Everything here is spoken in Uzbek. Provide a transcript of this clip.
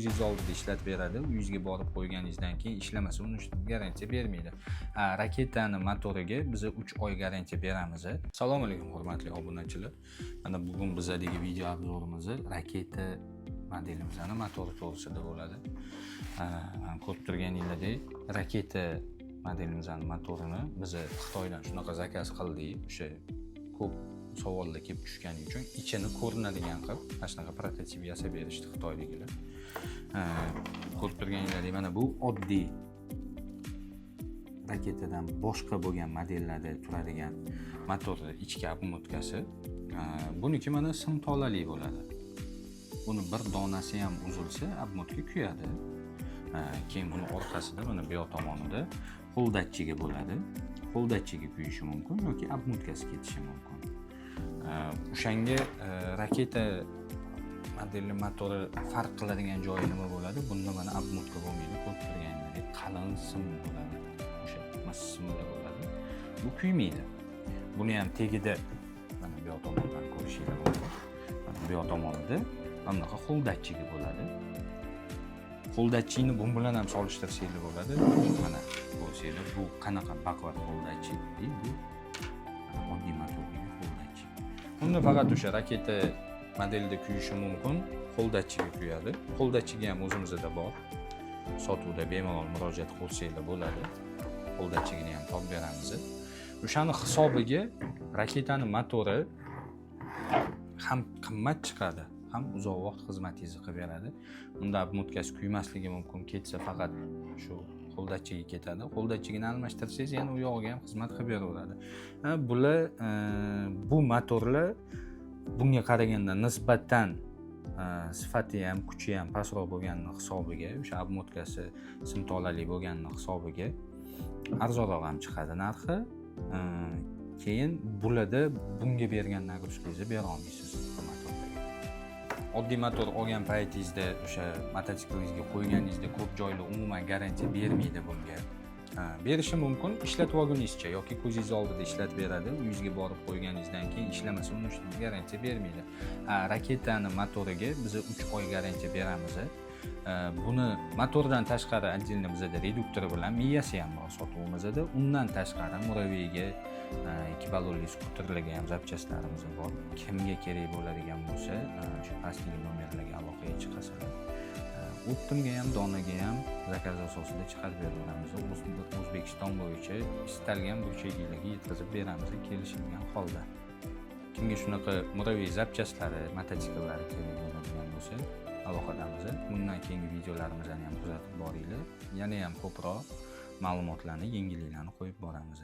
O'zingiz oldida ishlatib beradi. Uyingizga borib qo'yganingizdan keyin ishlamasa, uni garantiya bermaydi. Raketani motoriga biz 3 oy garantiya beramiz. Assalomu alaykum hurmatli obunachilar. Mana bugun bizadagi video obzorimiz raketa modelimizning motori to'g'risida bo'ladi. Ko'rib turganinglardek, raketa modelimizning motorini biz Xitoydan shunaqa zakaz qildik. O'sha ko'p savollar kelib tushgani uchun ichini ko'rinadigan qilib mana shunaqa prototip yasab berishdi xitoyliklar. Ko'rib turganinglardek, mana bu oddiy raketadan boshqa bo'lgan modellarda turadigan motorning ichki obmotkasi. Buniki mana sim tolali bo'ladi. Buni bir donasi ham uzilsa, obmotka kuyadi. Keyin buni orqasida mana bu yoq tomonida qo'l datchigi bo'ladi. Qo'l datchigi kuyishi mumkin yoki obmotkasi ketishi mumkin. O'shanga raketa modeli motori farq qiladigan joyi nima bo'ladi? Bunda mana obmotka bo'lmaydi, ko'rib turganingizdek qalin sim bo'ladi. O'sha mas simlar bo'ladi. Bu kuymaydi. Buni ham tegida mana bu yoq tomondan ko'rishingiz mumkin. Mana bu yoq tomonida bunaqa qo'l datchigi bo'ladi. Qo'l datchigini bu bilan ham solishtirsangiz bo'ladi. Mana ko'rsanglar, bu qanaqa baquvvat qo'l datchig deydi. Bu oddiy motorning qo'l datchigi. Unda faqat o'sha raketa modelida kuyishi mumkin, qo'l datchigi kuyadi. Qo'l datchigi ham o'zimizda bor. Sotuvda bemalol murojaat qilsanglar bo'ladi. Qo'l datchigini ham topib beramiz. O'shani hisobiga raketaning motori ham qimmat chiqadi, ham uzoq vaqt xizmatingizni qilib beradi. Unda obmotkasi kuymasligi mumkin, ketsa faqat shu qo'l datchigi ketadi. Qo'l datchigini almashtirsangiz, yana u yog'iga ham xizmat qilib beraveradi. Bular bu motorlar bunga qaraganda nisbatan sifati ham, kuchi ham pastroq bo'lgani hisobiga, o'sha obmotkasi sim tolali bo'lgani hisobiga arzonroq ham chiqadi narxi. Keyin bularda bunga bergan nagrushkangizni bera olmaysiz motorlarga. Oddiy motor olgan paytingizda o'sha mototsiklingizga qo'yganingizda ko'p joylar umuman garantiya bermaydi bunga. Berishi mumkin ishlatib olguningizcha yoki ko'zingiz oldida ishlatib beradi. Uyingizga borib qo'yganingizdan keyin ishlamasa, uni garantiya bermaydi. Raketani motoriga biz 3 oy garantiya beramiz. Buni motordan tashqari отдельно bizda reduktori bilan miyasi ham bor sotuvimizda. Undan tashqari muraviyga, ikki ballonli skuterlarga ham zapchastlarimiz bor. Kimga kerak bo'ladigan bo'lsa, shu pastdagi nomerlarga aloqaga chiqasizlar. Optimga ham, donaga ham zakaz asosida chiqarib beramiz. O'zbekiston bo'yicha istalgan burchagingizga yetkazib beramiz kelishilgan holda. Kimga shunaqa muraviy zapchastlari, mototsikllari kerak bo'ladigan bo'lsa, aloqadamiz. Bundan keyingi videolarimizni ham kuzatib boringlar. Yana ham ko'proq ma'lumotlarni, yengilliklarni qo'yib boramiz.